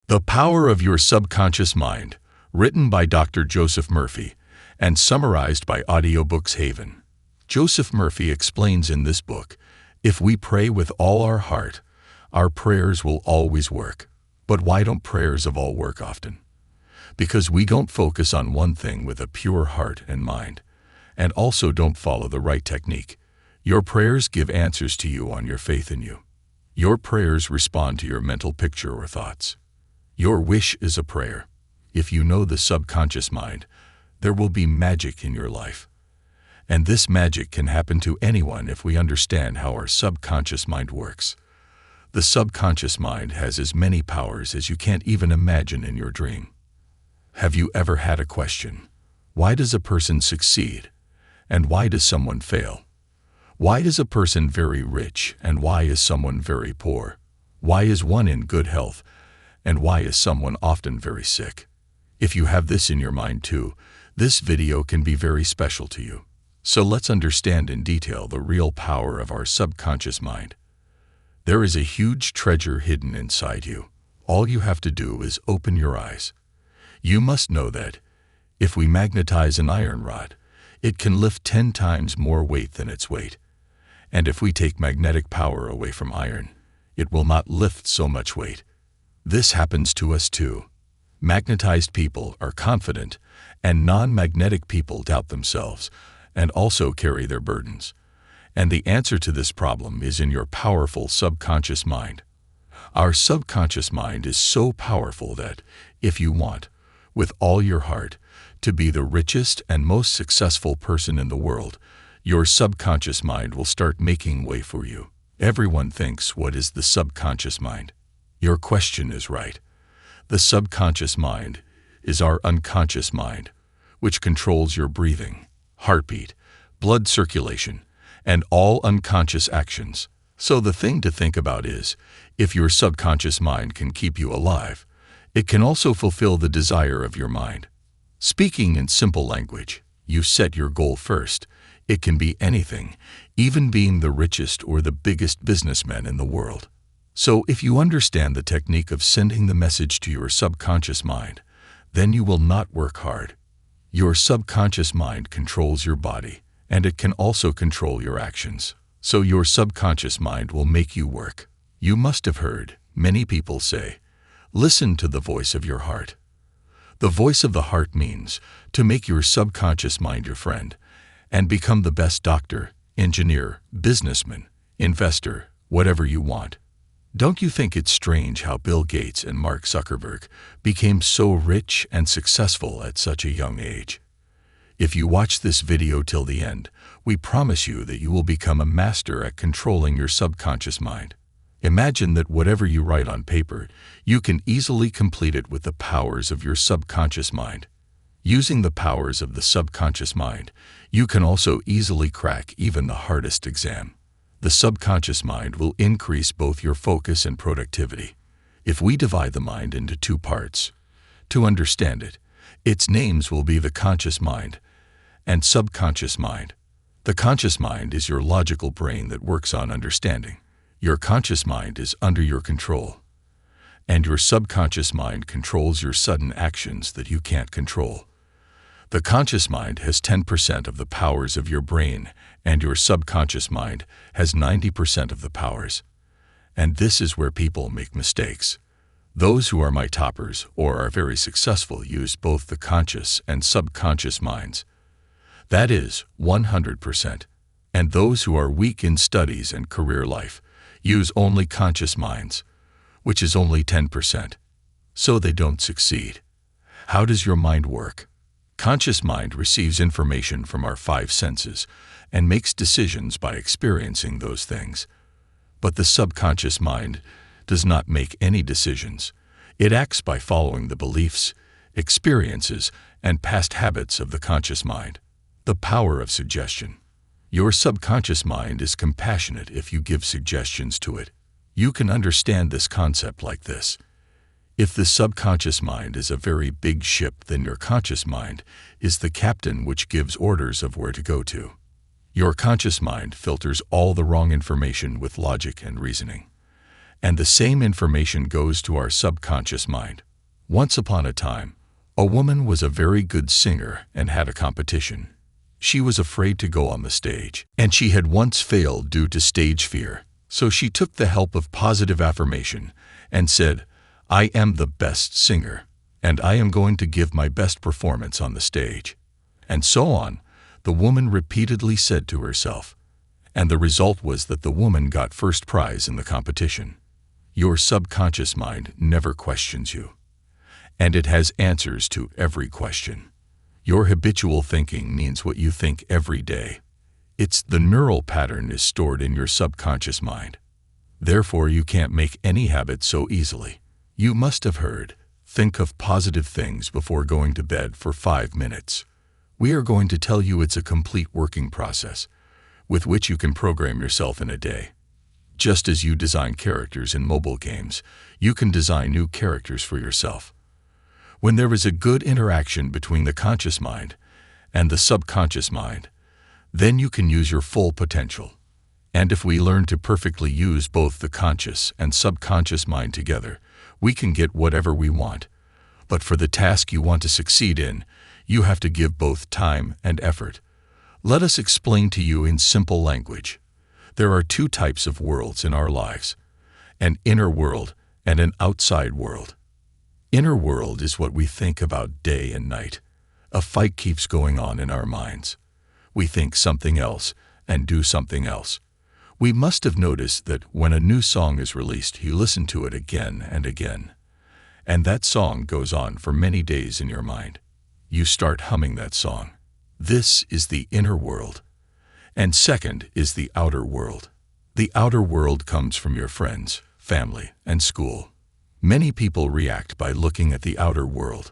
The Power of Your Subconscious Mind, written by Dr. Joseph Murphy and summarized by Audiobooks Haven. Joseph Murphy explains in this book, if we pray with all our heart, our prayers will always work. But why don't prayers of all work often? Because we don't focus on one thing with a pure heart and mind, and also don't follow the right technique. Your prayers give answers to you on your faith in you. Your prayers respond to your mental picture or thoughts. Your wish is a prayer. If you know the subconscious mind, there will be magic in your life. And this magic can happen to anyone if we understand how our subconscious mind works. The subconscious mind has as many powers as you can't even imagine in your dream. Have you ever had a question? Why does a person succeed? And why does someone fail? Why is a person very rich and why is someone very poor? Why is one in good health and why is someone often very sick? If you have this in your mind too, this video can be very special to you. So let's understand in detail the real power of our subconscious mind. There is a huge treasure hidden inside you. All you have to do is open your eyes. You must know that if we magnetize an iron rod, it can lift 10 times more weight than its weight. And if we take magnetic power away from iron, it will not lift so much weight. This happens to us too. Magnetized people are confident, and non-magnetic people doubt themselves and also carry their burdens. And the answer to this problem is in your powerful subconscious mind. Our subconscious mind is so powerful that, if you want, with all your heart, to be the richest and most successful person in the world, your subconscious mind will start making way for you. Everyone thinks, what is the subconscious mind? Your question is right. The subconscious mind is our unconscious mind, which controls your breathing, heartbeat, blood circulation, and all unconscious actions. So the thing to think about is, if your subconscious mind can keep you alive, it can also fulfill the desire of your mind. Speaking in simple language, you set your goal first. It can be anything, even being the richest or the biggest businessman in the world. So if you understand the technique of sending the message to your subconscious mind, then you will not work hard. Your subconscious mind controls your body, and it can also control your actions. So your subconscious mind will make you work. You must have heard many people say, listen to the voice of your heart. The voice of the heart means to make your subconscious mind your friend and become the best doctor, engineer, businessman, investor, whatever you want. Don't you think it's strange how Bill Gates and Mark Zuckerberg became so rich and successful at such a young age? If you watch this video till the end, we promise you that you will become a master at controlling your subconscious mind. Imagine that whatever you write on paper, you can easily complete it with the powers of your subconscious mind. Using the powers of the subconscious mind, you can also easily crack even the hardest exam. The subconscious mind will increase both your focus and productivity. If we divide the mind into two parts, to understand it, its names will be the conscious mind and subconscious mind. The conscious mind is your logical brain that works on understanding. Your conscious mind is under your control, and your subconscious mind controls your sudden actions that you can't control. The conscious mind has 10% of the powers of your brain, and your subconscious mind has 90% of the powers. And this is where people make mistakes. Those who are my toppers or are very successful use both the conscious and subconscious minds. That is 100%. And those who are weak in studies and career life use only conscious minds, which is only 10%. So they don't succeed. How does your mind work? Conscious mind receives information from our 5 senses and makes decisions by experiencing those things. But the subconscious mind does not make any decisions. It acts by following the beliefs, experiences, and past habits of the conscious mind. The power of suggestion. Your subconscious mind is compassionate if you give suggestions to it. You can understand this concept like this. If the subconscious mind is a very big ship, then your conscious mind is the captain which gives orders of where to go to. Your conscious mind filters all the wrong information with logic and reasoning. And the same information goes to our subconscious mind. Once upon a time, a woman was a very good singer and had a competition. She was afraid to go on the stage, and she had once failed due to stage fear. So she took the help of positive affirmation and said, "I am the best singer, and I am going to give my best performance on the stage." And so on, the woman repeatedly said to herself. And the result was that the woman got first prize in the competition. Your subconscious mind never questions you, and it has answers to every question. Your habitual thinking means what you think every day. It's the neural pattern is stored in your subconscious mind. Therefore, you can't make any habit so easily. You must have heard, think of positive things before going to bed for 5 minutes. We are going to tell you it's a complete working process with which you can program yourself in a day. Just as you design characters in mobile games, you can design new characters for yourself. When there is a good interaction between the conscious mind and the subconscious mind, then you can use your full potential. And if we learn to perfectly use both the conscious and subconscious mind together, we can get whatever we want. But for the task you want to succeed in, you have to give both time and effort. Let us explain to you in simple language. There are 2 types of worlds in our lives, an inner world and an outside world. Inner world is what we think about day and night. A fight keeps going on in our minds. We think something else and do something else. We must have noticed that when a new song is released, you listen to it again and again. And that song goes on for many days in your mind. You start humming that song. This is the inner world. And second is the outer world. The outer world comes from your friends, family, and school. Many people react by looking at the outer world.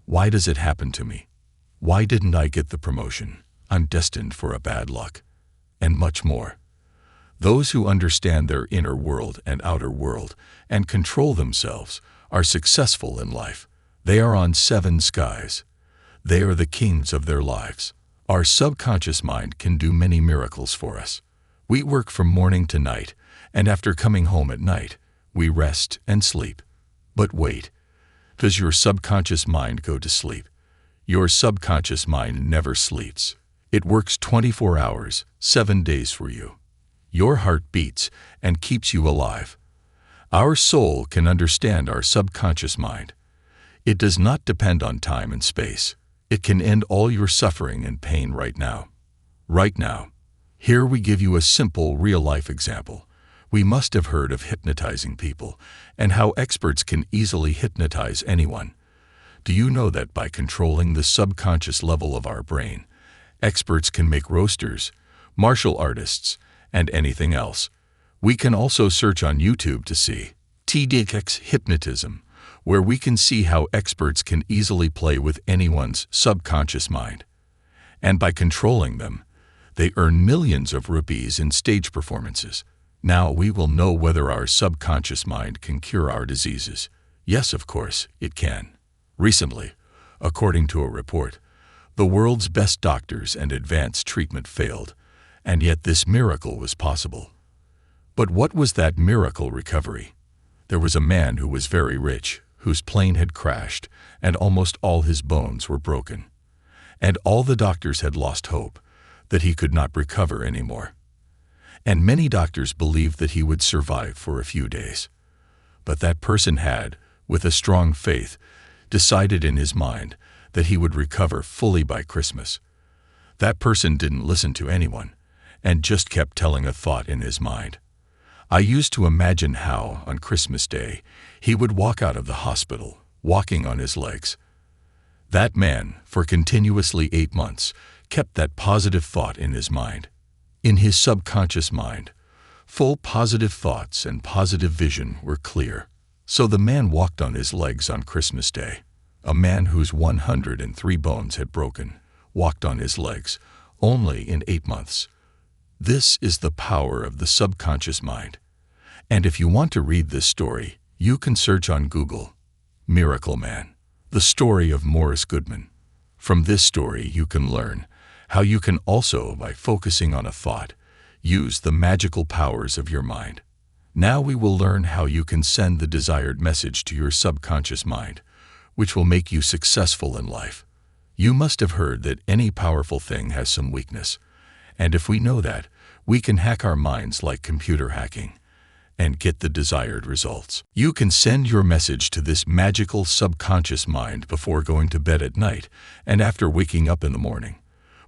Why does it happen to me? Why didn't I get the promotion? I'm destined for a bad luck. And much more. Those who understand their inner world and outer world and control themselves are successful in life. They are on 7 skies. They are the kings of their lives. Our subconscious mind can do many miracles for us. We work from morning to night, and after coming home at night, we rest and sleep. But wait, does your subconscious mind go to sleep? Your subconscious mind never sleeps. It works 24 hours, 7 days for you. Your heart beats and keeps you alive. Our soul can understand our subconscious mind. It does not depend on time and space. It can end all your suffering and pain right now. Right now. Here we give you a simple, real-life example. We must have heard of hypnotizing people and how experts can easily hypnotize anyone. Do you know that by controlling the subconscious level of our brain, experts can make roasters, martial artists, and anything else? We can also search on YouTube to see TDX Hypnotism, where we can see how experts can easily play with anyone's subconscious mind. And by controlling them, they earn millions of rupees in stage performances. Now we will know whether our subconscious mind can cure our diseases. Yes, of course, it can. Recently, according to a report, the world's best doctors and advanced treatment failed, and yet this miracle was possible. But what was that miracle recovery? There was a man who was very rich, whose plane had crashed, and almost all his bones were broken. And all the doctors had lost hope that he could not recover anymore. And many doctors believed that he would survive for a few days. But that person had, with a strong faith, decided in his mind that he would recover fully by Christmas. That person didn't listen to anyone, and just kept telling a thought in his mind. I used to imagine how, on Christmas Day, he would walk out of the hospital, walking on his legs. That man, for continuously 8 months, kept that positive thought in his mind. In his subconscious mind, full positive thoughts and positive vision were clear. So the man walked on his legs on Christmas Day. A man whose 103 bones had broken walked on his legs only in 8 months. This is the power of the subconscious mind. And if you want to read this story, you can search on Google, Miracle Man, the story of Morris Goodman. From this story, you can learn how you can also, by focusing on a thought, use the magical powers of your mind. Now we will learn how you can send the desired message to your subconscious mind, which will make you successful in life. You must have heard that any powerful thing has some weakness, and if we know that, we can hack our minds like computer hacking and get the desired results. You can send your message to this magical subconscious mind before going to bed at night and after waking up in the morning.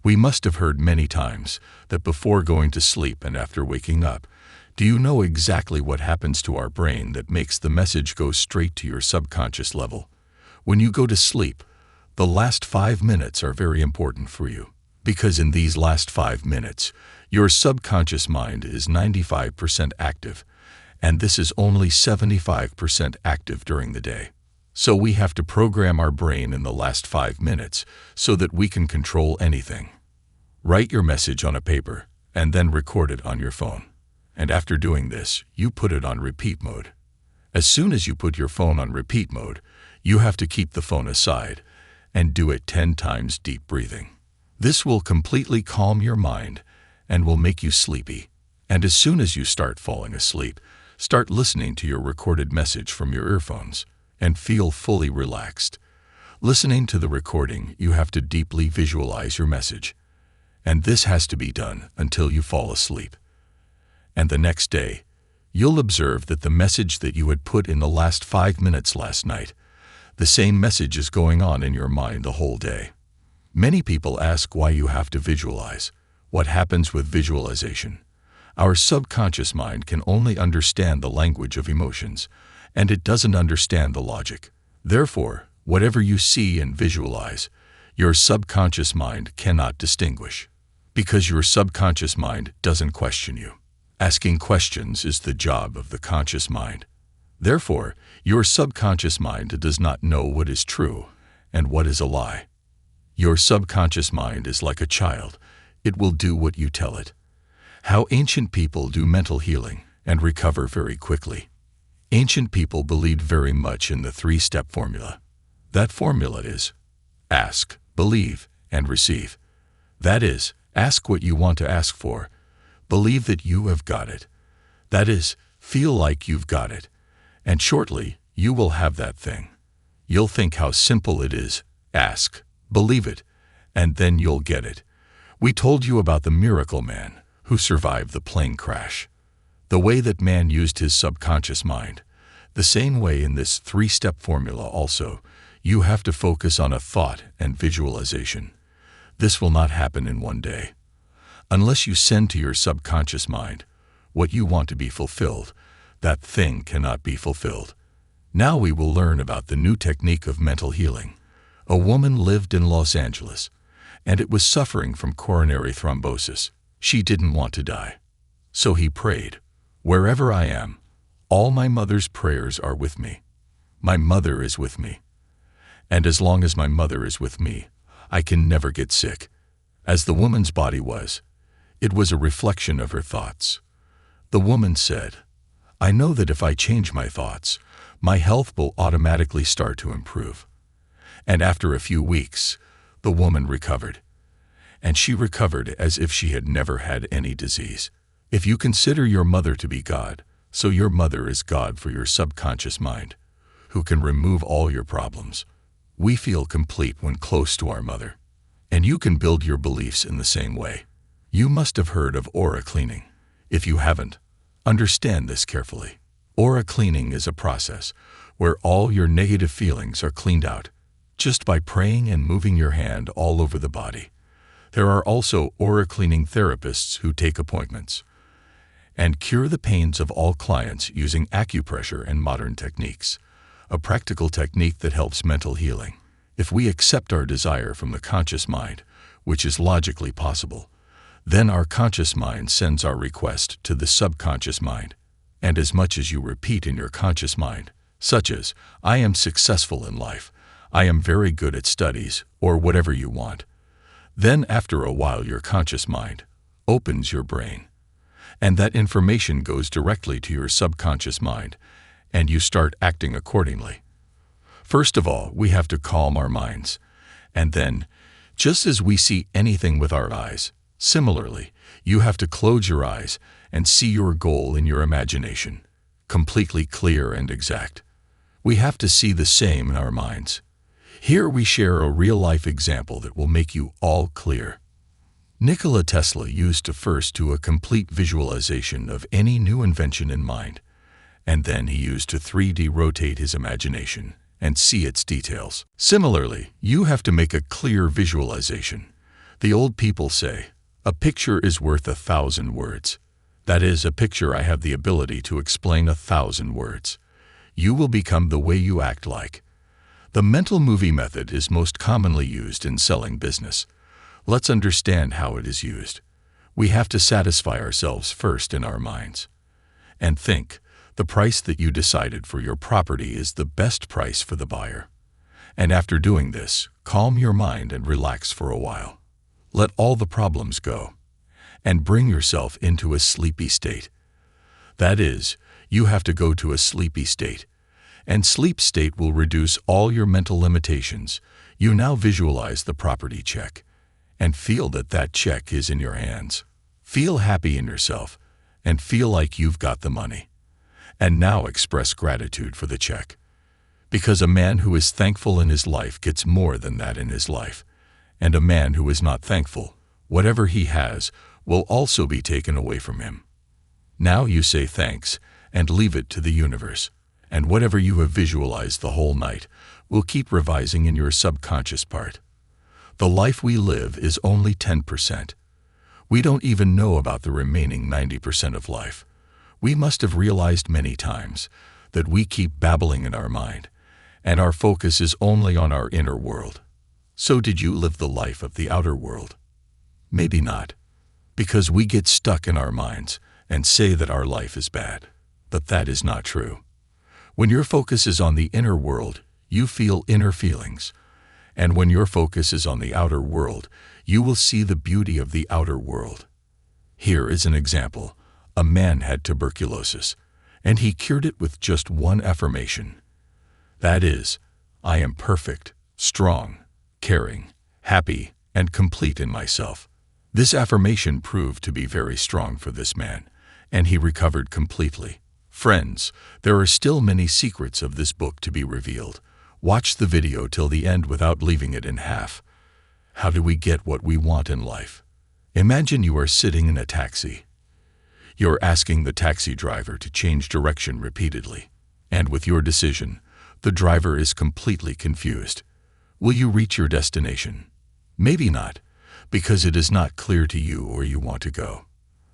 We must have heard many times that before going to sleep and after waking up, do you know exactly what happens to our brain that makes the message go straight to your subconscious level? When you go to sleep, the last 5 minutes are very important for you, because in these last 5 minutes, your subconscious mind is 95% active, and this is only 75% active during the day. So we have to program our brain in the last 5 minutes so that we can control anything. Write your message on a paper and then record it on your phone. And after doing this, you put it on repeat mode. As soon as you put your phone on repeat mode, you have to keep the phone aside and do it 10 times deep breathing. This will completely calm your mind and will make you sleepy. And as soon as you start falling asleep, start listening to your recorded message from your earphones and feel fully relaxed. Listening to the recording, you have to deeply visualize your message. And this has to be done until you fall asleep. And the next day, you'll observe that the message that you had put in the last 5 minutes last night, the same message is going on in your mind the whole day. Many people ask why you have to visualize. What happens with visualization? Our subconscious mind can only understand the language of emotions, and it doesn't understand the logic. Therefore, whatever you see and visualize, your subconscious mind cannot distinguish, because your subconscious mind doesn't question you. Asking questions is the job of the conscious mind. Therefore, your subconscious mind does not know what is true and what is a lie. Your subconscious mind is like a child. It will do what you tell it. How ancient people do mental healing and recover very quickly. Ancient people believed very much in the 3-step formula. That formula is ask, believe, and receive. That is, ask what you want to ask for. Believe that you have got it. That is, feel like you've got it. And shortly, you will have that thing. You'll think how simple it is. Ask, believe it, and then you'll get it. We told you about the miracle man who survived the plane crash. The way that man used his subconscious mind. The same way in this 3-step formula also, you have to focus on a thought and visualization. This will not happen in one day. Unless you send to your subconscious mind what you want to be fulfilled, that thing cannot be fulfilled. Now we will learn about the new technique of mental healing. A woman lived in Los Angeles, and it was suffering from coronary thrombosis. She didn't want to die. So he prayed, "Wherever I am, all my mother's prayers are with me. My mother is with me. And as long as my mother is with me, I can never get sick." As the woman's body was, it was a reflection of her thoughts. The woman said, "I know that if I change my thoughts, my health will automatically start to improve." And after a few weeks, the woman recovered. And she recovered as if she had never had any disease. If you consider your mother to be God, so your mother is God for your subconscious mind, who can remove all your problems. We feel complete when close to our mother. And you can build your beliefs in the same way. You must have heard of aura cleaning. If you haven't, understand this carefully. Aura cleaning is a process where all your negative feelings are cleaned out, just by praying and moving your hand all over the body. There are also aura cleaning therapists who take appointments and cure the pains of all clients using acupressure and modern techniques, a practical technique that helps mental healing. If we accept our desire from the conscious mind, which is logically possible, then our conscious mind sends our request to the subconscious mind. And as much as you repeat in your conscious mind, such as, "I am successful in life," "I am very good at studies," or whatever you want, then after a while your conscious mind opens your brain, and that information goes directly to your subconscious mind, and you start acting accordingly. First of all, we have to calm our minds, and then, just as we see anything with our eyes, similarly, you have to close your eyes and see your goal in your imagination. completely clear and exact. We have to see the same in our minds. Here we share a real-life example that will make you all clear. Nikola Tesla used to first do a complete visualization of any new invention in mind, and then he used to 3D rotate his imagination and see its details. Similarly, you have to make a clear visualization. The old people say, "A picture is worth 1,000 words." That is, a picture I have the ability to explain 1,000 words. You will become the way you act like. The mental movie method is most commonly used in selling business. Let's understand how it is used. We have to satisfy ourselves first in our minds. And think, the price that you decided for your property is the best price for the buyer. And after doing this, calm your mind and relax for a while. Let all the problems go. And bring yourself into a sleepy state. That is, you have to go to a sleepy state. And sleep state will reduce all your mental limitations. You now visualize the property check. And feel that that check is in your hands. Feel happy in yourself. And feel like you've got the money. And now express gratitude for the check. Because a man who is thankful in his life gets more than that in his life. And a man who is not thankful, whatever he has, will also be taken away from him. Now you say thanks and leave it to the universe. And whatever you have visualized the whole night will keep revising in your subconscious part. The life we live is only 10%. We don't even know about the remaining 90% of life. We must have realized many times that we keep babbling in our mind, and our focus is only on our inner world. So did you live the life of the outer world? Maybe not, because we get stuck in our minds and say that our life is bad. But that is not true. When your focus is on the inner world, you feel inner feelings. And when your focus is on the outer world, you will see the beauty of the outer world. Here is an example. A man had tuberculosis, and he cured it with just one affirmation. That is, I am perfect, strong, caring, happy, and complete in myself. This affirmation proved to be very strong for this man, and he recovered completely. Friends, there are still many secrets of this book to be revealed. Watch the video till the end without leaving it in half. How do we get what we want in life? Imagine you are sitting in a taxi. You're asking the taxi driver to change direction repeatedly, and with your decision, the driver is completely confused. Will you reach your destination? Maybe not, because it is not clear to you where you want to go.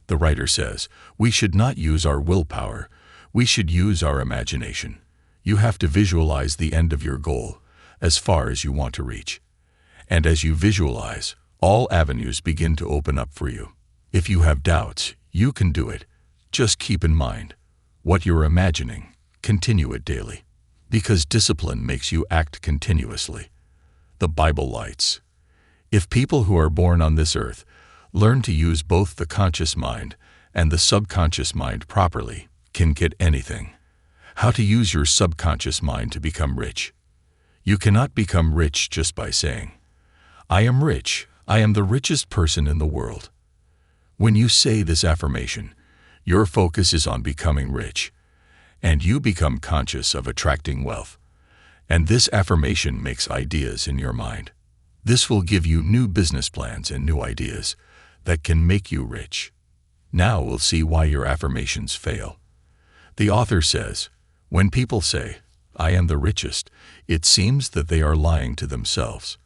The writer says, we should not use our willpower, we should use our imagination. You have to visualize the end of your goal, as far as you want to reach. And as you visualize, all avenues begin to open up for you. If you have doubts, you can do it. Just keep in mind what you're imagining. Continue it daily, because discipline makes you act continuously. The Bible lights. If people who are born on this earth learn to use both the conscious mind and the subconscious mind properly, can get anything. How to use your subconscious mind to become rich. You cannot become rich just by saying, I am rich, I am the richest person in the world. When you say this affirmation, your focus is on becoming rich, and you become conscious of attracting wealth. And this affirmation makes ideas in your mind. This will give you new business plans and new ideas that can make you rich. Now we'll see why your affirmations fail. The author says, when people say, I am the richest, it seems that they are lying to themselves.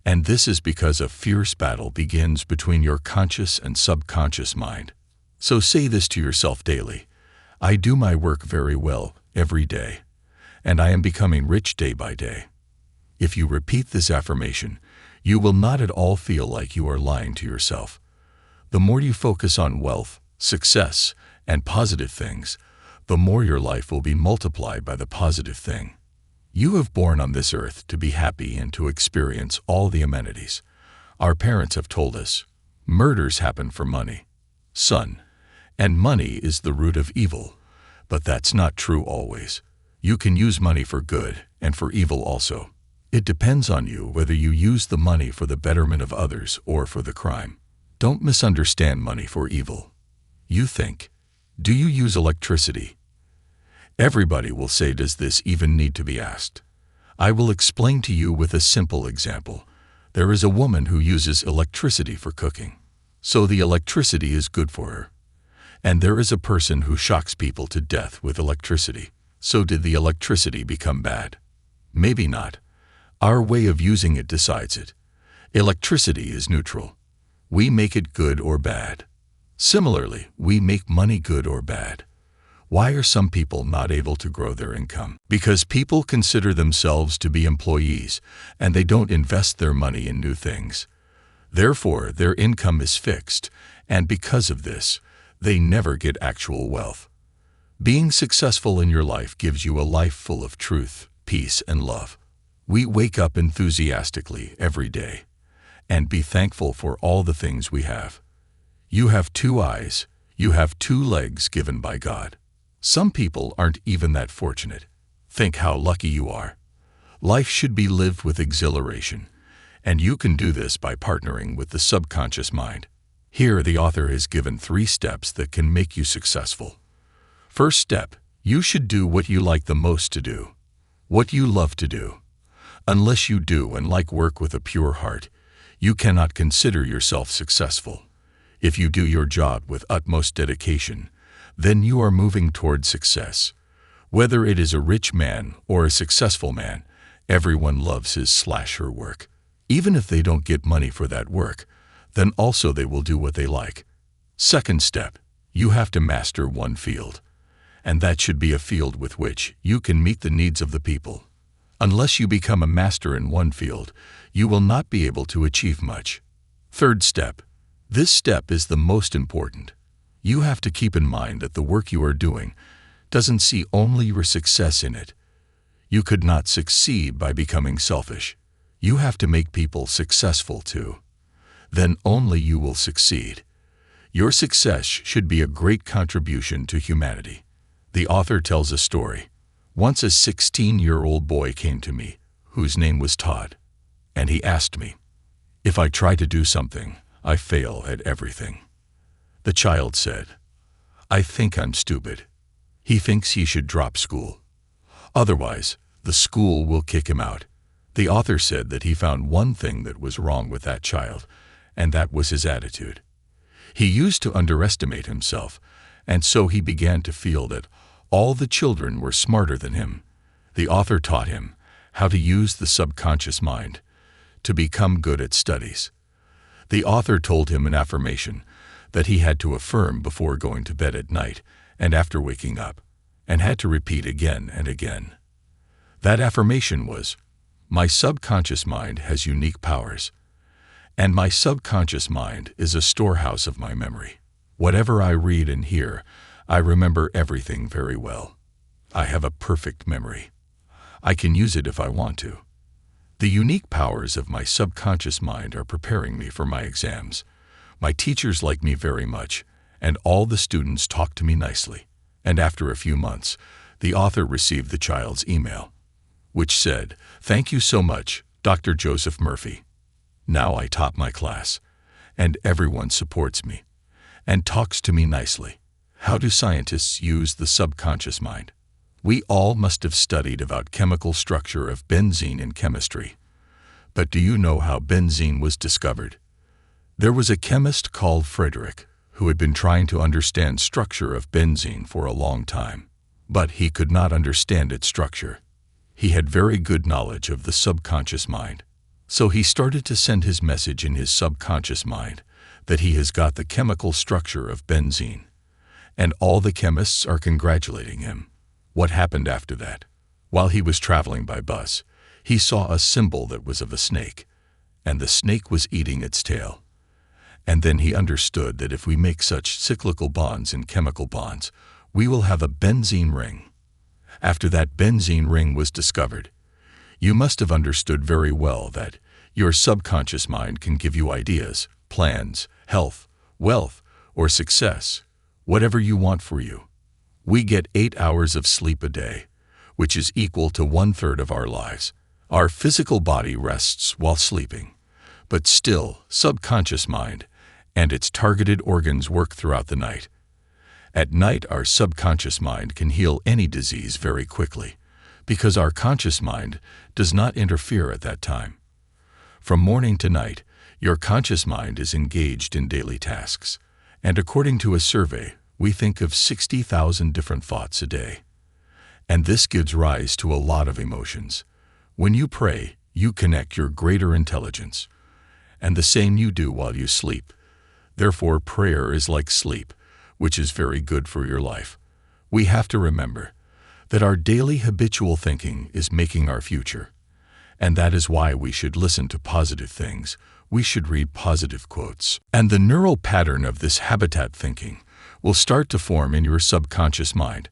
And this is because a fierce battle begins between your conscious and subconscious mind. So say this to yourself daily. I do my work very well every day, and I am becoming rich day by day. If you repeat this affirmation, you will not at all feel like you are lying to yourself. The more you focus on wealth, success, and positive things, the more your life will be multiplied by the positive thing. You have born on this earth to be happy and to experience all the amenities. Our parents have told us, murders happen for money, son, and money is the root of evil. But that's not true always. You can use money for good and for evil also. It depends on you whether you use the money for the betterment of others or for the crime. Don't misunderstand money for evil. You think, do you use electricity? Everybody will say, does this even need to be asked? I will explain to you with a simple example. There is a woman who uses electricity for cooking, so the electricity is good for her. And there is a person who shocks people to death with electricity, so did the electricity become bad? Maybe not. Our way of using it decides it. Electricity is neutral. We make it good or bad. Similarly, we make money good or bad. Why are some people not able to grow their income? Because people consider themselves to be employees, and they don't invest their money in new things. Therefore, their income is fixed, and because of this, they never get actual wealth. Being successful in your life gives you a life full of truth, peace, and love. We wake up enthusiastically every day, and be thankful for all the things we have. You have 2 eyes, you have 2 legs given by God. Some people aren't even that fortunate. Think how lucky you are. Life should be lived with exhilaration, and you can do this by partnering with the subconscious mind. Here, the author has given 3 steps that can make you successful. First step, you should do what you like the most to do, what you love to do. Unless you do and like work with a pure heart, you cannot consider yourself successful. If you do your job with utmost dedication, then you are moving toward success. Whether it is a rich man or a successful man, everyone loves his/her work. Even if they don't get money for that work, then also they will do what they like. Second step, you have to master one field, and that should be a field with which you can meet the needs of the people. Unless you become a master in one field, you will not be able to achieve much. Third step, this step is the most important. You have to keep in mind that the work you are doing doesn't see only your success in it. You could not succeed by becoming selfish. You have to make people successful too. Then only you will succeed. Your success should be a great contribution to humanity. The author tells a story. Once a 16-year-old boy came to me, whose name was Todd, and he asked me, if I try to do something, I fail at everything. The child said, I think I'm stupid. He thinks he should drop school. Otherwise, the school will kick him out. The author said that he found one thing that was wrong with that child, and that was his attitude. He used to underestimate himself, and so he began to feel that all the children were smarter than him. The author taught him how to use the subconscious mind to become good at studies. The author told him an affirmation that he had to affirm before going to bed at night and after waking up, and had to repeat again and again. That affirmation was, my subconscious mind has unique powers, and my subconscious mind is a storehouse of my memory. Whatever I read and hear, I remember everything very well. I have a perfect memory. I can use it if I want to. The unique powers of my subconscious mind are preparing me for my exams. My teachers like me very much, and all the students talk to me nicely. And after a few months, the author received the child's email, which said, thank you so much, Dr. Joseph Murphy. Now I top my class, and everyone supports me and talks to me nicely. How do scientists use the subconscious mind? We all must have studied about chemical structure of benzene in chemistry. But do you know how benzene was discovered? There was a chemist called Frederick who had been trying to understand structure of benzene for a long time, but he could not understand its structure. He had very good knowledge of the subconscious mind, so he started to send his message in his subconscious mind that he has got the chemical structure of benzene, and all the chemists are congratulating him. What happened after that? While he was traveling by bus, he saw a symbol that was of a snake, and the snake was eating its tail. And then he understood that if we make such cyclical bonds and chemical bonds, we will have a benzene ring. After that benzene ring was discovered, you must have understood very well that your subconscious mind can give you ideas, plans, health, wealth, or success, whatever you want for you. We get 8 hours of sleep a day, which is equal to 1/3 of our lives. Our physical body rests while sleeping, but still, subconscious mind and its targeted organs work throughout the night. At night, our subconscious mind can heal any disease very quickly, because our conscious mind does not interfere at that time. From morning to night, your conscious mind is engaged in daily tasks, and according to a survey, we think of 60,000 different thoughts a day. And this gives rise to a lot of emotions. When you pray, you connect your greater intelligence, and the same you do while you sleep. Therefore, prayer is like sleep, which is very good for your life. We have to remember that our daily habitual thinking is making our future, and that is why we should listen to positive things. We should read positive quotes, and the neural pattern of this habitat thinking will start to form in your subconscious mind,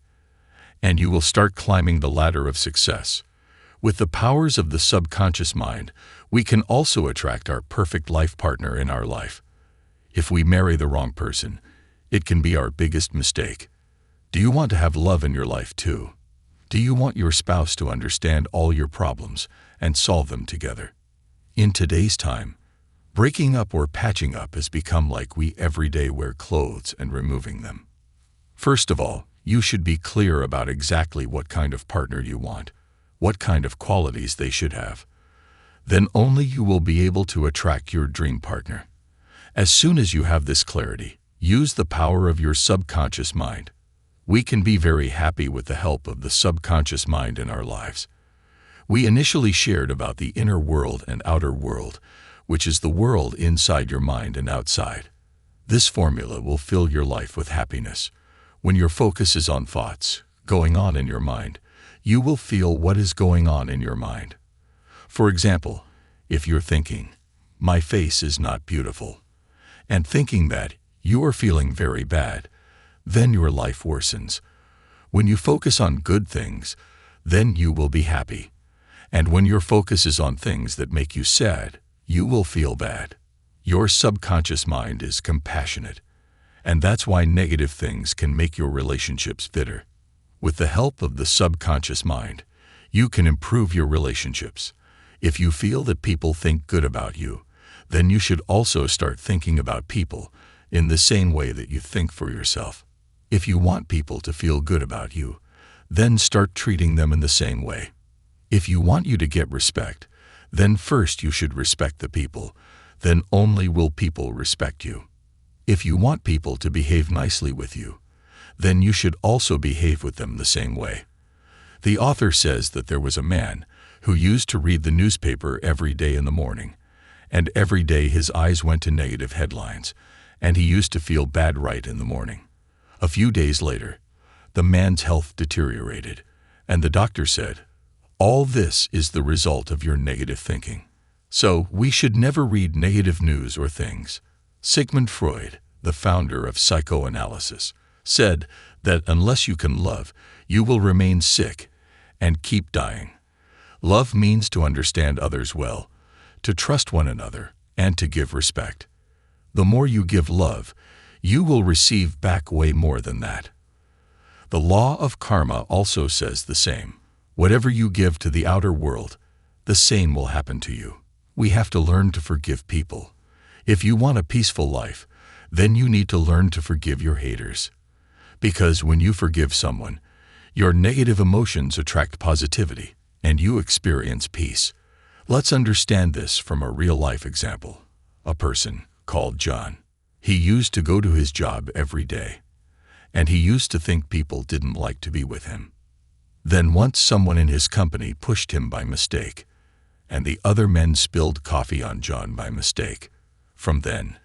and you will start climbing the ladder of success. With the powers of the subconscious mind, we can also attract our perfect life partner in our life. If we marry the wrong person, it can be our biggest mistake. Do you want to have love in your life too? Do you want your spouse to understand all your problems and solve them together? In today's time, breaking up or patching up has become like we every day wear clothes and removing them. First of all, you should be clear about exactly what kind of partner you want, what kind of qualities they should have. Then only you will be able to attract your dream partner. As soon as you have this clarity, use the power of your subconscious mind. We can be very happy with the help of the subconscious mind in our lives. We initially shared about the inner world and outer world, which is the world inside your mind and outside. This formula will fill your life with happiness. When your focus is on thoughts going on in your mind, you will feel what is going on in your mind. For example, if you're thinking, "My face is not beautiful," and thinking that you are feeling very bad, then your life worsens. When you focus on good things, then you will be happy. And when your focus is on things that make you sad, you will feel bad. Your subconscious mind is compassionate, and that's why negative things can make your relationships bitter. With the help of the subconscious mind, you can improve your relationships. If you feel that people think good about you, then you should also start thinking about people in the same way that you think for yourself. If you want people to feel good about you, then start treating them in the same way. If you want you to get respect, then first you should respect the people, then only will people respect you. If you want people to behave nicely with you, then you should also behave with them the same way. The author says that there was a man who used to read the newspaper every day in the morning, and every day his eyes went to negative headlines, and he used to feel bad right in the morning. A few days later, the man's health deteriorated, and the doctor said, "All this is the result of your negative thinking." So, we should never read negative news or things. Sigmund Freud, the founder of psychoanalysis, said that unless you can love, you will remain sick and keep dying. Love means to understand others well, to trust one another, and to give respect. The more you give love, you will receive back way more than that. The law of karma also says the same. Whatever you give to the outer world, the same will happen to you. We have to learn to forgive people. If you want a peaceful life, then you need to learn to forgive your haters. Because when you forgive someone, your negative emotions attract positivity, and you experience peace. Let's understand this from a real-life example. A person called John. He used to go to his job every day, and he used to think people didn't like to be with him. Then once someone in his company pushed him by mistake, and the other men spilled coffee on John by mistake. From then,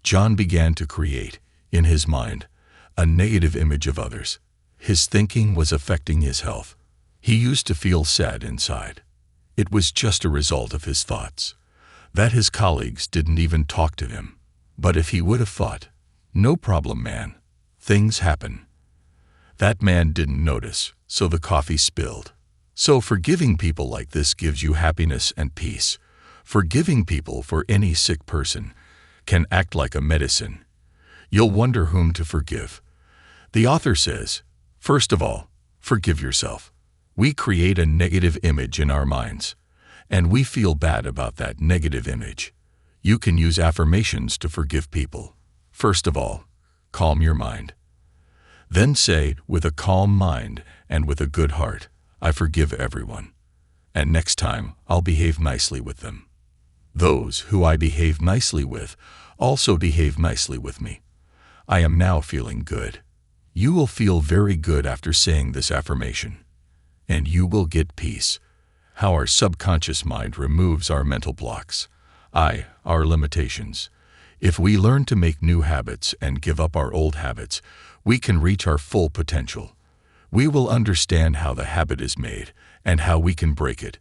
John began to create, in his mind, a negative image of others. His thinking was affecting his health. He used to feel sad inside. It was just a result of his thoughts, that his colleagues didn't even talk to him. But if he would have thought, "No problem, man, things happen," that man didn't notice, so the coffee spilled. So forgiving people like this gives you happiness and peace. Forgiving people for any sick person can act like a medicine. You'll wonder whom to forgive. The author says, first of all, forgive yourself. We create a negative image in our minds, and we feel bad about that negative image. You can use affirmations to forgive people. First of all, calm your mind. Then say, with a calm mind and with a good heart, I forgive everyone. And next time, I'll behave nicely with them. Those who I behave nicely with also behave nicely with me. I am now feeling good. You will feel very good after saying this affirmation. And you will get peace. How our subconscious mind removes our mental blocks. Our limitations. If we learn to make new habits and give up our old habits, we can reach our full potential. We will understand how the habit is made and how we can break it.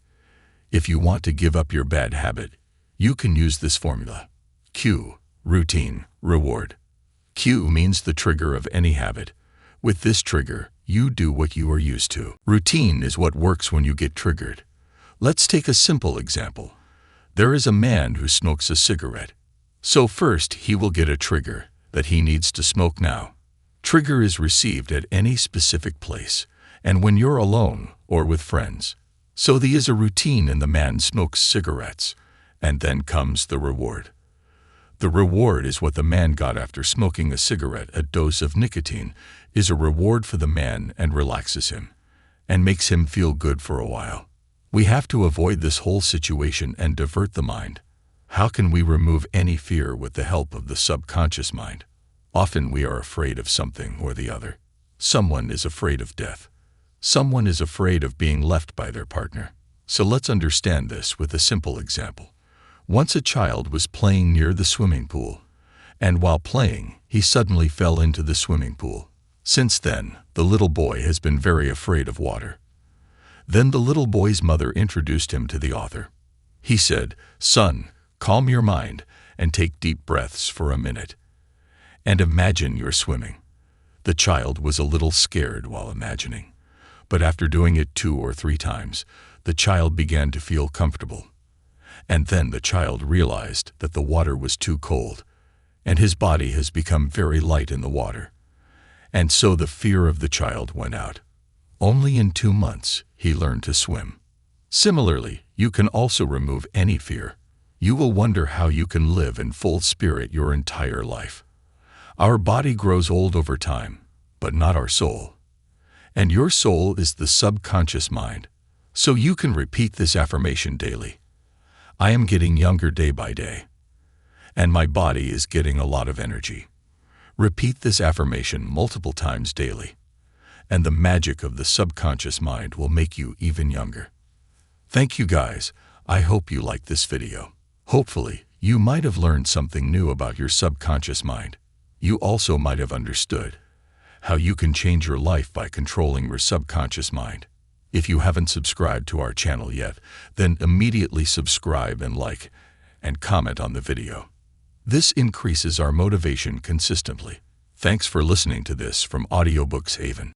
If you want to give up your bad habit, you can use this formula. Q, routine, reward. Q means the trigger of any habit. With this trigger, you do what you are used to. Routine is what works when you get triggered. Let's take a simple example. There is a man who smokes a cigarette. So first, he will get a trigger that he needs to smoke now. Trigger is received at any specific place, and when you're alone or with friends. So there is a routine and the man smokes cigarettes, and then comes the reward. The reward is what the man got after smoking a cigarette. A dose of nicotine is a reward for the man and relaxes him, and makes him feel good for a while. We have to avoid this whole situation and divert the mind. How can we remove any fear with the help of the subconscious mind? Often we are afraid of something or the other. Someone is afraid of death. Someone is afraid of being left by their partner. So let's understand this with a simple example. Once a child was playing near the swimming pool, and while playing, he suddenly fell into the swimming pool. Since then, the little boy has been very afraid of water. Then the little boy's mother introduced him to the author. He said, "Son, calm your mind and take deep breaths for a minute. And imagine you're swimming." The child was a little scared while imagining, but after doing it 2 or 3 times, the child began to feel comfortable. And then the child realized that the water was too cold, and his body has become very light in the water. And so the fear of the child went out. Only in 2 months, he learned to swim. Similarly, you can also remove any fear. You will wonder how you can live in full spirit your entire life. Our body grows old over time, but not our soul. And your soul is the subconscious mind. So you can repeat this affirmation daily. I am getting younger day by day, and my body is getting a lot of energy. Repeat this affirmation multiple times daily, and the magic of the subconscious mind will make you even younger. Thank you guys. I hope you liked this video. Hopefully, you might have learned something new about your subconscious mind. You also might have understood how you can change your life by controlling your subconscious mind. If you haven't subscribed to our channel yet, then immediately subscribe and like and comment on the video. This increases our motivation consistently. Thanks for listening to this from Audiobooks Haven.